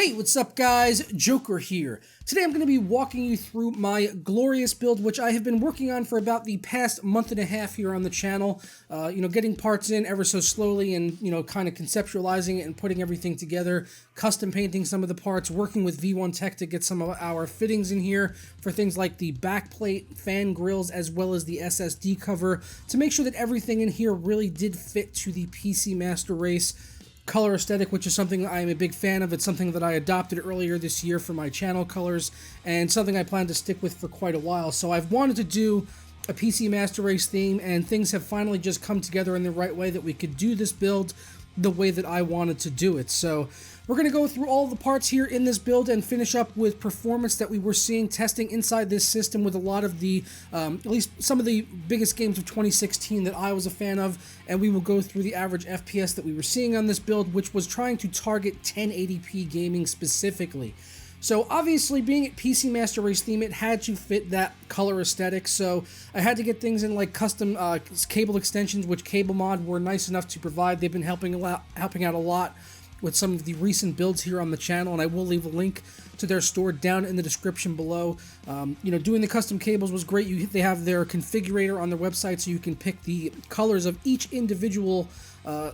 Hey, what's up guys? Joker here. Today I'm going to be walking you through my glorious build, which I have been working on for about the past month and a half here on the channel. Getting parts in ever so slowly and, kind of conceptualizing it and putting everything together, custom painting some of the parts, working with V1 Tech to get some of our fittings in here for things like the backplate, fan grills, as well as the SSD cover to make sure that everything in here really did fit to the PC Master Race color aesthetic, which is something I'm a big fan of. It's something that I adopted earlier this year for my channel colors and something I plan to stick with for quite a while. So I've wanted to do a PC Master Race theme, and things have finally just come together in the right way that we could do this build the way that I wanted to do it. So we're going to go through all the parts here in this build and finish up with performance that we were seeing testing inside this system with a lot of the, at least some of the biggest games of 2016 that I was a fan of, and we will go through the average FPS that we were seeing on this build, which was trying to target 1080p gaming specifically. So obviously, being at PC Master Race theme, it had to fit that color aesthetic, so I had to get things in like custom cable extensions, which CableMod were nice enough to provide. They've been helping out a lot with some of the recent builds here on the channel, and I will leave a link to their store down in the description below. Doing the custom cables was great. They have their configurator on their website, so you can pick the colors of each individual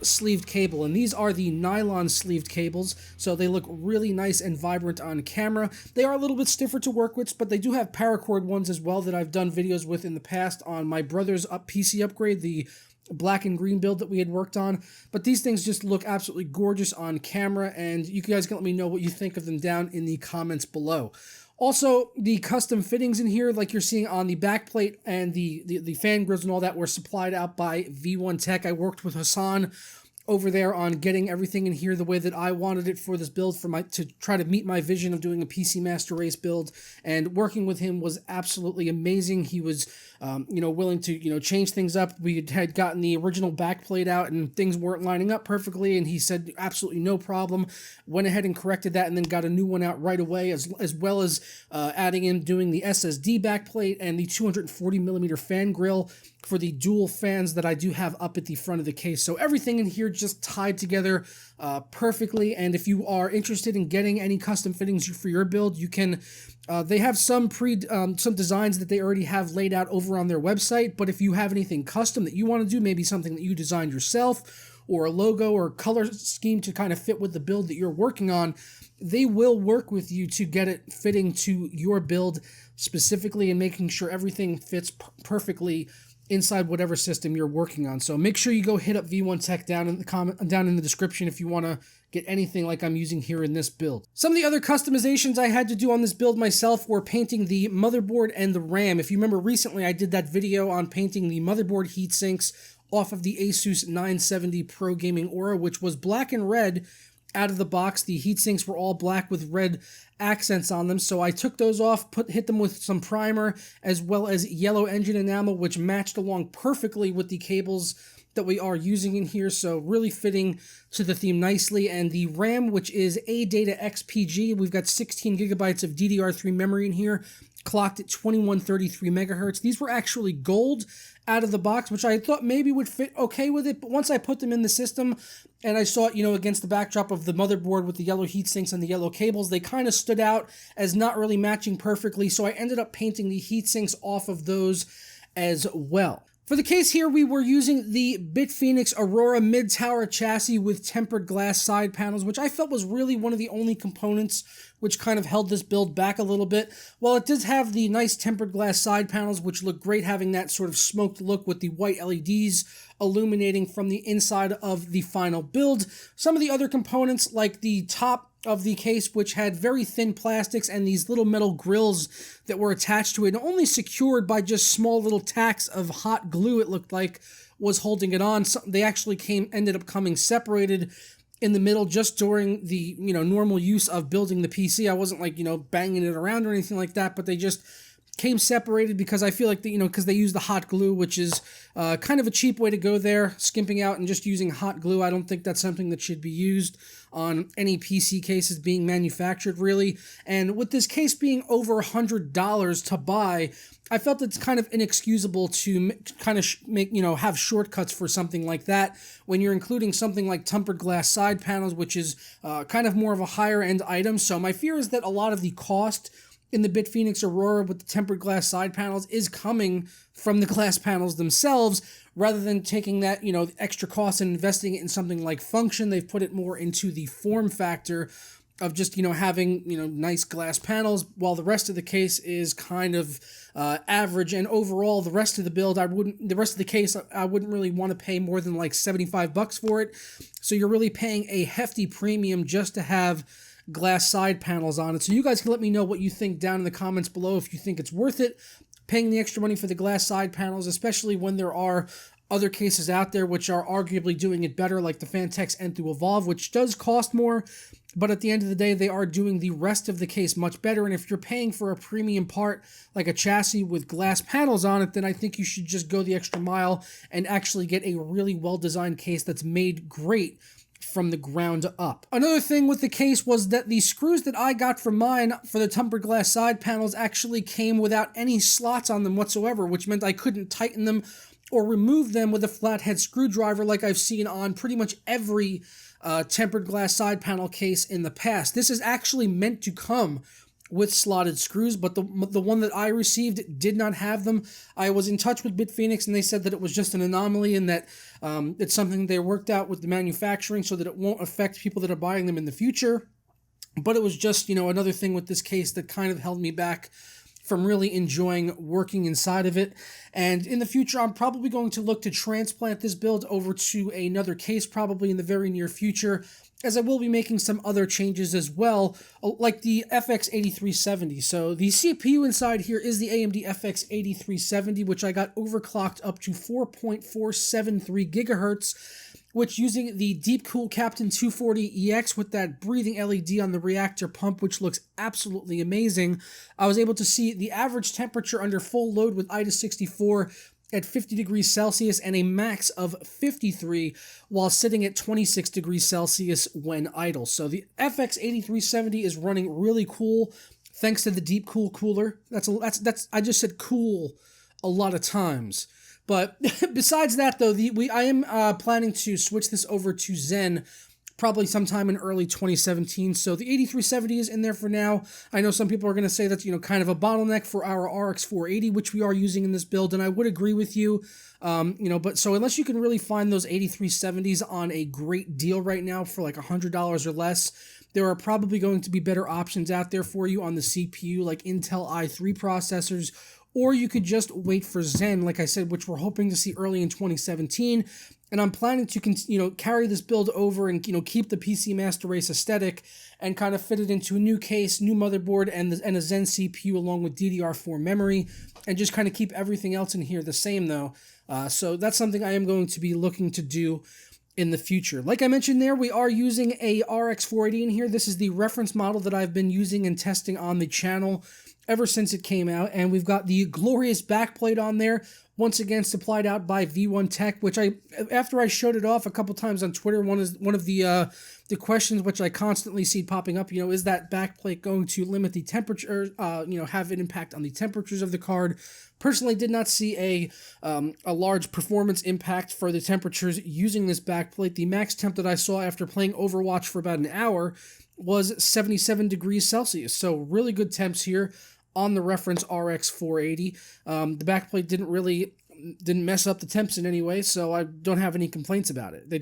sleeved cable, and these are the nylon sleeved cables, so they look really nice and vibrant on camera. They are a little bit stiffer to work with, but they do have paracord ones as well that I've done videos with in the past on my brother's PC upgrade, the black and green build that we had worked on. But these things just look absolutely gorgeous on camera, and you guys can let me know what you think of them down in the comments below. Also, the custom fittings in here, like you're seeing on the backplate and the fan grills and all that, were supplied out by V1 Tech. I worked with Hassan over there on getting everything in here the way that I wanted it for this build, to try to meet my vision of doing a PC Master Race build, and working with him was absolutely amazing. He was willing to change things up. We had gotten the original backplate out and things weren't lining up perfectly, and he said absolutely no problem. Went ahead and corrected that and then got a new one out right away, as well as adding in doing the SSD backplate and the 240mm fan grill for the dual fans that I do have up at the front of the case. So everything in here just tied together perfectly, and if you are interested in getting any custom fittings for your build, you can. They have some designs that they already have laid out over on their website, but if you have anything custom that you want to do, maybe something that you designed yourself, or a logo or color scheme to kind of fit with the build that you're working on, they will work with you to get it fitting to your build specifically and making sure everything fits perfectly inside whatever system you're working on. So make sure you go hit up V1 Tech down in the description if you want to get anything like I'm using here in this build. Some of the other customizations I had to do on this build myself were painting the motherboard and the RAM. If you remember recently, I did that video on painting the motherboard heat sinks off of the Asus 970 Pro Gaming Aura, which was black and red out of the box. The heat sinks were all black with red accents on them, so I took those off, hit them with some primer, as well as yellow engine enamel, which matched along perfectly with the cables that we are using in here, so really fitting to the theme nicely. And the RAM, which is ADATA XPG, we've got 16 gigabytes of DDR3 memory in here, clocked at 2133 megahertz. These were actually gold out of the box, which I thought maybe would fit okay with it, but once I put them in the system and I saw it, against the backdrop of the motherboard with the yellow heat sinks and the yellow cables, they kind of stood out as not really matching perfectly, so I ended up painting the heat sinks off of those as well. For the case here, we were using the BitPhoenix Aurora mid-tower chassis with tempered glass side panels, which I felt was really one of the only components which kind of held this build back a little bit. While it does have the nice tempered glass side panels, which look great, having that sort of smoked look with the white LEDs illuminating from the inside of the final build, some of the other components, like the top of the case, which had very thin plastics and these little metal grills that were attached to it, and only secured by just small little tacks of hot glue, it looked like, was holding it on. So they actually ended up coming separated in the middle just during the normal use of building the PC. I wasn't like banging it around or anything like that, but they just came separated because I feel like, because they use the hot glue, which is kind of a cheap way to go there, skimping out and just using hot glue. I don't think that's something that should be used on any PC cases being manufactured, really. And with this case being over $100 to buy, I felt it's kind of inexcusable to kind of have shortcuts for something like that when you're including something like tempered glass side panels, which is kind of more of a higher end item. So my fear is that a lot of the cost in the BitPhoenix Aurora with the tempered glass side panels is coming from the glass panels themselves, rather than taking that, extra cost and investing it in something like function. They've put it more into the form factor of just, having, nice glass panels, while the rest of the case is kind of average. And overall, the rest of the build, I wouldn't really want to pay more than like $75 for it. So you're really paying a hefty premium just to have glass side panels on it. So you guys can let me know what you think down in the comments below, if you think it's worth it, paying the extra money for the glass side panels, especially when there are other cases out there which are arguably doing it better, like the Phanteks Enthoo Evolve, which does cost more, but at the end of the day, they are doing the rest of the case much better. And if you're paying for a premium part, like a chassis with glass panels on it, then I think you should just go the extra mile and actually get a really well-designed case that's made great from the ground up. Another thing with the case was that the screws that I got for mine for the tempered glass side panels actually came without any slots on them whatsoever, which meant I couldn't tighten them or remove them with a flathead screwdriver like I've seen on pretty much every tempered glass side panel case in the past. This is actually meant to come with slotted screws, but the one that I received did not have them. I was in touch with BitPhoenix, and they said that it was just an anomaly and that it's something they worked out with the manufacturing so that it won't affect people that are buying them in the future. But it was just, another thing with this case that kind of held me back from really enjoying working inside of it. And in the future, I'm probably going to look to transplant this build over to another case, probably in the very near future, as I will be making some other changes as well, like the FX 8370. So the CPU inside here is the AMD FX 8370, which I got overclocked up to 4.473 gigahertz, which, using the Deepcool Captain 240EX with that breathing LED on the reactor pump, which looks absolutely amazing, I was able to see the average temperature under full load with IDA64 at 50 degrees Celsius and a max of 53 while sitting at 26 degrees Celsius when idle. So the FX 8370 is running really cool thanks to the Deepcool cooler. I just said cool a lot of times. But besides that, though, I am planning to switch this over to Zen probably sometime in early 2017. So the 8370 is in there for now. I know some people are going to say that's, kind of a bottleneck for our RX 480, which we are using in this build, and I would agree with you. But so unless you can really find those 8370s on a great deal right now for like $100 or less, there are probably going to be better options out there for you on the CPU, like Intel i3 processors, or you could just wait for Zen, like I said, which we're hoping to see early in 2017. And I'm planning to, carry this build over and, keep the PC Master Race aesthetic and kind of fit it into a new case, new motherboard, and a Zen CPU along with DDR4 memory, and just kind of keep everything else in here the same, though. So that's something I am going to be looking to do in the future. Like I mentioned there, we are using a RX 480 in here. This is the reference model that I've been using and testing on the channel ever since it came out, and we've got the glorious backplate on there, once again supplied out by V1 Tech, which after I showed it off a couple times on Twitter, one of the questions which I constantly see popping up, is that backplate going to limit the temperature, have an impact on the temperatures of the card? Personally, did not see a large performance impact for the temperatures using this backplate. The max temp that I saw after playing Overwatch for about an hour was 77 degrees Celsius, so really good temps here on the reference RX 480. The backplate didn't mess up the temps in any way, so I don't have any complaints about it. It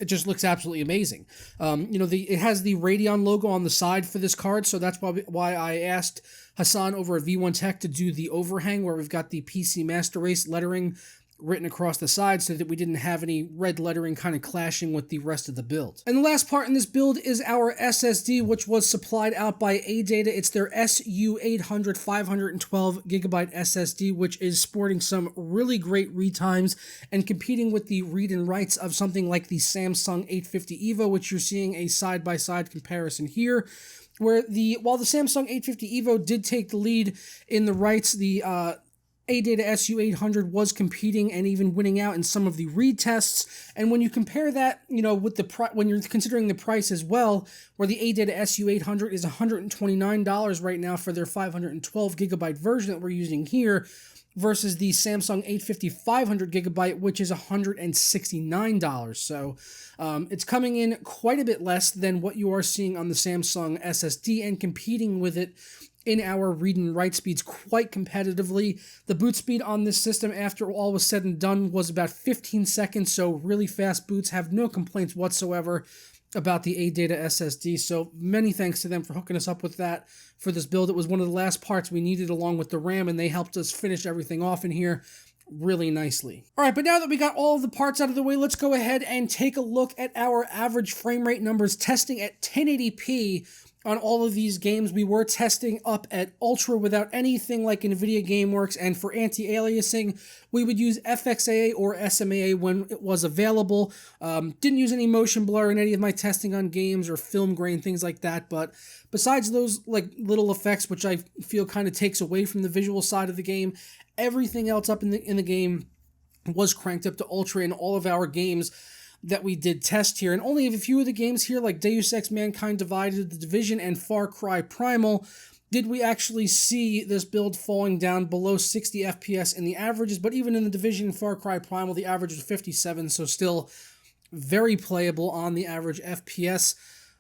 just looks absolutely amazing. It has the Radeon logo on the side for this card, so that's why I asked Hassan over at V1 Tech to do the overhang where we've got the PC Master Race lettering written across the side so that we didn't have any red lettering kind of clashing with the rest of the build. And the last part in this build is our SSD, which was supplied out by ADATA. It's their SU800 512GB SSD, which is sporting some really great read times and competing with the read and writes of something like the Samsung 850 EVO, which you're seeing a side-by-side comparison here. While the Samsung 850 EVO did take the lead in the writes, the ADATA SU800 was competing and even winning out in some of the read tests. And when you compare that, with when you're considering the price as well, where the ADATA SU800 is $129 right now for their 512GB version that we're using here, versus the Samsung 850 500GB, which is $169. So it's coming in quite a bit less than what you are seeing on the Samsung SSD and competing with it in our read and write speeds quite competitively. The boot speed on this system, after all was said and done, was about 15 seconds, so really fast boots. Have no complaints whatsoever about the ADATA SSD, so many thanks to them for hooking us up with that for this build. It was one of the last parts we needed along with the RAM, and they helped us finish everything off in here really nicely. All right, but now that we got all of the parts out of the way, let's go ahead and take a look at our average frame rate numbers testing at 1080p on all of these games. We were testing up at Ultra without anything like NVIDIA GameWorks, and for anti-aliasing, we would use FXAA or SMAA when it was available. Didn't use any motion blur in any of my testing on games or film grain, things like that, but besides those little effects, which I feel kind of takes away from the visual side of the game, everything else up in the game was cranked up to Ultra in all of our games that we did test here. And only a few of the games here, like Deus Ex Mankind Divided, The Division, and Far Cry Primal, did we actually see this build falling down below 60 FPS in the averages. But even in The Division and Far Cry Primal, the average was 57, so still very playable on the average FPS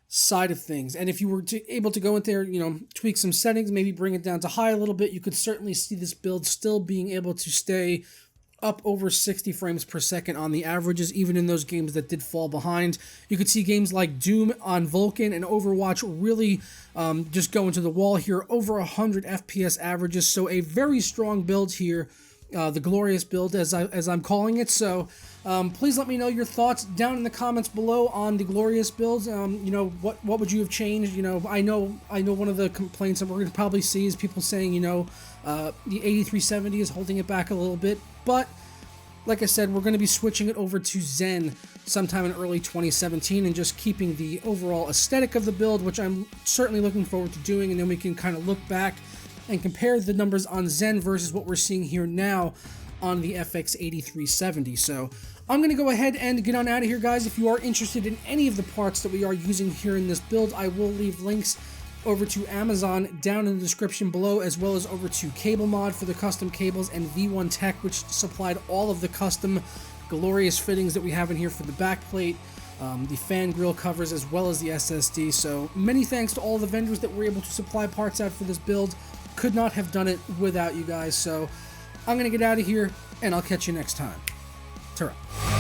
side of things. And if you were able to go in there, tweak some settings, maybe bring it down to high a little bit, you could certainly see this build still being able to stay up over 60 frames per second on the averages, even in those games that did fall behind. You could see games like Doom on Vulkan and Overwatch really just go into the wall here, over 100 FPS averages, so a very strong build here, the Glorious build as I'm calling it. So please let me know your thoughts down in the comments below on the Glorious builds. What would you have changed? I know one of the complaints that we're going to probably see is people saying, the 8370 is holding it back a little bit, but like I said, we're going to be switching it over to Zen sometime in early 2017 and just keeping the overall aesthetic of the build, which I'm certainly looking forward to doing, and then we can kind of look back and compare the numbers on Zen versus what we're seeing here now on the FX 8370. So I'm going to go ahead and get on out of here, guys. If you are interested in any of the parts that we are using here in this build, I will leave links over to Amazon down in the description below, as well as over to CableMod for the custom cables, and V1 Tech, which supplied all of the custom Glorious fittings that we have in here for the backplate, the fan grill covers, as well as the SSD. So many thanks to all the vendors that were able to supply parts out for this build. Could not have done it without you guys. So I'm going to get out of here, and I'll catch you next time. Ta-ra.